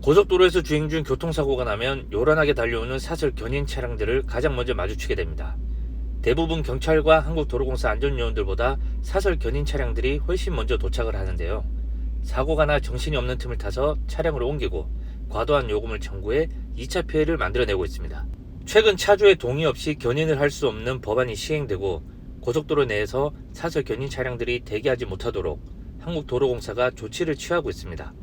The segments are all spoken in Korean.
고속도로에서 주행 중 교통사고가 나면 요란하게 달려오는 사설 견인 차량들을 가장 먼저 마주치게 됩니다. 대부분 경찰과 한국도로공사 안전요원들보다 사설 견인 차량들이 훨씬 먼저 도착을 하는데요. 사고가 나 정신이 없는 틈을 타서 차량을 옮기고 과도한 요금을 청구해 2차 피해를 만들어내고 있습니다. 최근 차주의 동의 없이 견인을 할 수 없는 법안이 시행되고 고속도로 내에서 사설 견인 차량들이 대기하지 못하도록 한국도로공사가 조치를 취하고 있습니다.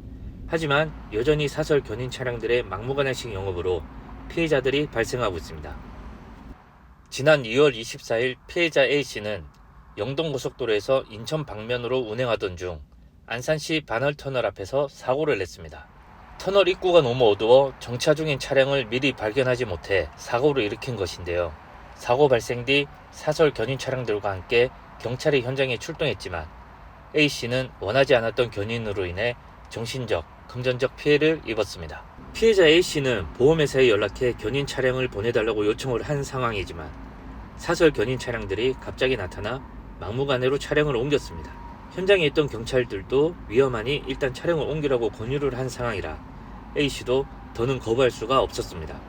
하지만 여전히 사설 견인 차량들의 막무가내식 영업으로 피해자들이 발생하고 있습니다. 지난 2월 24일 피해자 A씨는 영동고속도로에서 인천 방면으로 운행하던 중 안산시 반월터널 앞에서 사고를 냈습니다. 터널 입구가 너무 어두워 정차 중인 차량을 미리 발견하지 못해 사고를 일으킨 것인데요. 사고 발생 뒤 사설 견인 차량들과 함께 경찰이 현장에 출동했지만 A씨는 원하지 않았던 견인으로 인해 정신적, 금전적 피해를 입었습니다. 피해자 A씨는 보험회사에 연락해 견인 차량을 보내달라고 요청을 한 상황이지만 사설 견인 차량들이 갑자기 나타나 막무가내로 차량을 옮겼습니다. 현장에 있던 경찰들도 위험하니 일단 차량을 옮기라고 권유를 한 상황이라 A씨도 더는 거부할 수가 없었습니다.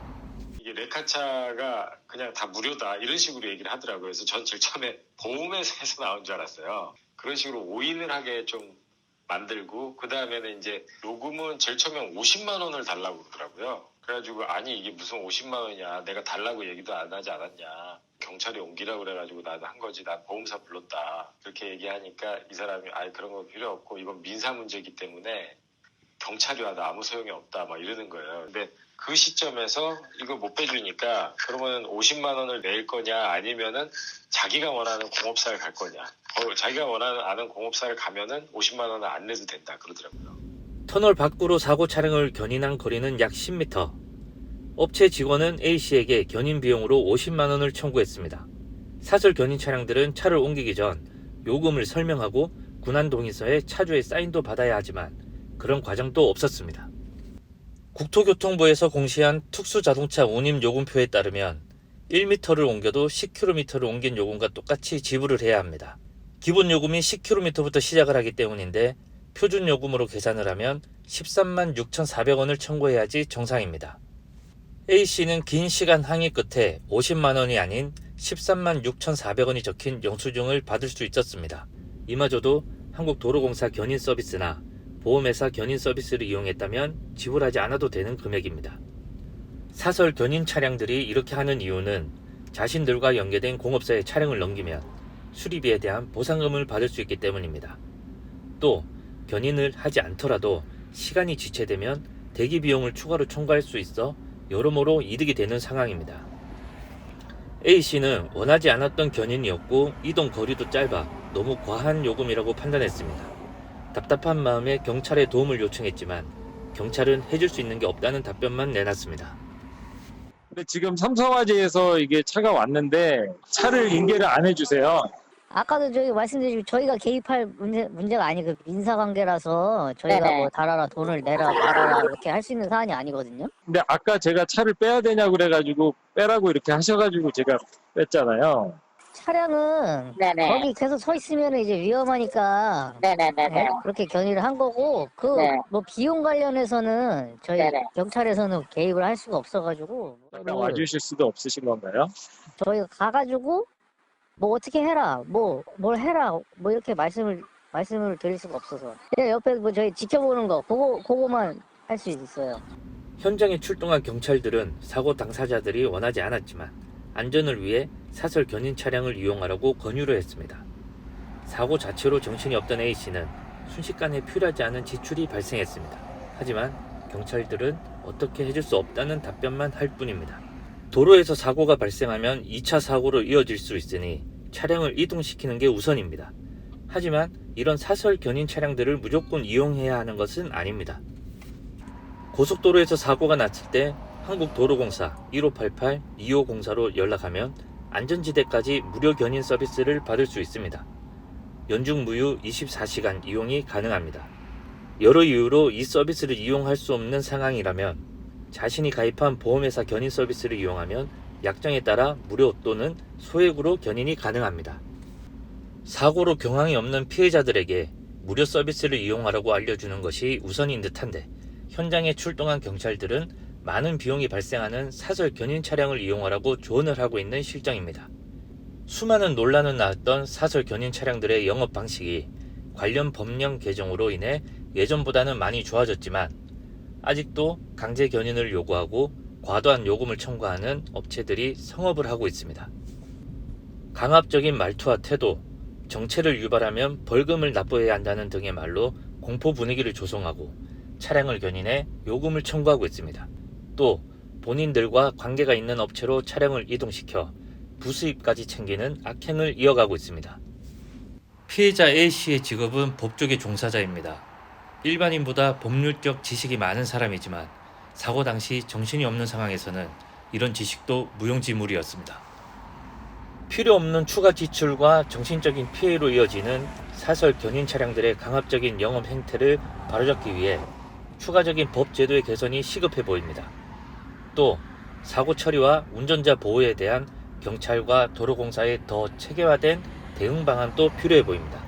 이게 레카차가 그냥 다 무료다 이런 식으로 얘기를 하더라고요. 그래서 전 제일 처음에 보험회사에서 나온 줄 알았어요. 그런 식으로 오인을 하게 좀 만들고 그 다음에는 이제 요금은 제일 처음에 50만 원을 달라고 그러더라고요. 그래가지고 아니 이게 무슨 50만 원이냐, 내가 달라고 얘기도 안 하지 않았냐, 경찰이 옮기라고 그래가지고 나도 한 거지, 난 보험사 불렀다 그렇게 얘기하니까 이 사람이 아예 그런 거 필요 없고 이건 민사 문제이기 때문에 경찰이 와도 아무 소용이 없다 막 이러는 거예요. 근데 그 시점에서 이거 못 빼주니까 그러면 50만 원을 낼 거냐 아니면은 자기가 원하는 공업사를 갈 거냐, 자기가 원하는 아는 공업사를 가면은 50만 원을 안 내도 된다 그러더라고요. 터널 밖으로 사고 차량을 견인한 거리는 약 10m. 업체 직원은 A씨에게 견인 비용으로 50만 원을 청구했습니다. 사설 견인 차량들은 차를 옮기기 전 요금을 설명하고 군안 동의서에 차주의 사인도 받아야 하지만 그런 과정도 없었습니다. 국토교통부에서 공시한 특수자동차 운임 요금표에 따르면 1m를 옮겨도 10km를 옮긴 요금과 똑같이 지불을 해야 합니다. 기본 요금이 10km부터 시작을 하기 때문인데 표준 요금으로 계산을 하면 13만 6,400원을 청구해야지 정상입니다. A씨는 긴 시간 항의 끝에 50만 원이 아닌 13만 6,400원이 적힌 영수증을 받을 수 있었습니다. 이마저도 한국도로공사 견인 서비스나 보험회사 견인 서비스를 이용했다면 지불하지 않아도 되는 금액입니다. 사설 견인 차량들이 이렇게 하는 이유는 자신들과 연계된 공업사에 차량을 넘기면 수리비에 대한 보상금을 받을 수 있기 때문입니다. 또 견인을 하지 않더라도 시간이 지체되면 대기 비용을 추가로 청구할 수 있어 여러모로 이득이 되는 상황입니다. A씨는 원하지 않았던 견인이었고 이동 거리도 짧아 너무 과한 요금이라고 판단했습니다. 답답한 마음에 경찰에 도움을 요청했지만 경찰은 해줄 수 있는 게 없다는 답변만 내놨습니다. 근데 지금 삼성화재에서 이게 차가 왔는데 차를 인계를 안 해주세요. 아까도 저희 말씀드린 저희가 개입할 문제가 아니고 민사관계라서 저희가 네네. 뭐 달아라 돈을 내라 말아라 이렇게 할 수 있는 사안이 아니거든요. 근데 아까 제가 차를 빼야 되냐고 그래가지고 빼라고 이렇게 하셔가지고 제가 뺐잖아요. 차량은 네네. 거기 계속 서 있으면 이제 위험하니까 네네네네. 그렇게 견인을 한 거고 그 네. 뭐 비용 관련해서는 저희 네네. 경찰에서는 개입을 할 수가 없어가지고 잠깐 와주실 수도 없으신 건가요? 저희가 가가지고 뭐 어떻게 해라 뭐 뭘 해라 뭐 이렇게 말씀을 드릴 수가 없어서 그냥 옆에 뭐 저희 지켜보는 거 그거만 할 수 있어요. 현장에 출동한 경찰들은 사고 당사자들이 원하지 않았지만 안전을 위해 사설 견인 차량을 이용하라고 권유를 했습니다. 사고 자체로 정신이 없던 A씨는 순식간에 필요하지 않은 지출이 발생했습니다. 하지만 경찰들은 어떻게 해줄 수 없다는 답변만 할 뿐입니다. 도로에서 사고가 발생하면 2차 사고로 이어질 수 있으니 차량을 이동시키는 게 우선입니다. 하지만 이런 사설 견인 차량들을 무조건 이용해야 하는 것은 아닙니다. 고속도로에서 사고가 났을 때 한국도로공사 1588-2504로 연락하면 안전지대까지 무료 견인 서비스를 받을 수 있습니다. 연중 무휴 24시간 이용이 가능합니다. 여러 이유로 이 서비스를 이용할 수 없는 상황이라면 자신이 가입한 보험회사 견인 서비스를 이용하면 약정에 따라 무료 또는 소액으로 견인이 가능합니다. 사고로 경황이 없는 피해자들에게 무료 서비스를 이용하라고 알려주는 것이 우선인 듯한데 현장에 출동한 경찰들은 많은 비용이 발생하는 사설 견인 차량을 이용하라고 조언을 하고 있는 실정입니다. 수많은 논란을 낳았던 사설 견인 차량들의 영업 방식이 관련 법령 개정으로 인해 예전보다는 많이 좋아졌지만 아직도 강제 견인을 요구하고 과도한 요금을 청구하는 업체들이 성업을 하고 있습니다. 강압적인 말투와 태도, 정체를 유발하면 벌금을 납부해야 한다는 등의 말로 공포 분위기를 조성하고 차량을 견인해 요금을 청구하고 있습니다. 또 본인들과 관계가 있는 업체로 차량을 이동시켜 부수입까지 챙기는 악행을 이어가고 있습니다. 피해자 A씨의 직업은 법조계 종사자입니다. 일반인보다 법률적 지식이 많은 사람이지만 사고 당시 정신이 없는 상황에서는 이런 지식도 무용지물이었습니다. 필요 없는 추가 지출과 정신적인 피해로 이어지는 사설 견인 차량들의 강압적인 영업 행태를 바로잡기 위해 추가적인 법 제도의 개선이 시급해 보입니다. 또 사고 처리와 운전자 보호에 대한 경찰과 도로공사의 더 체계화된 대응 방안도 필요해 보입니다.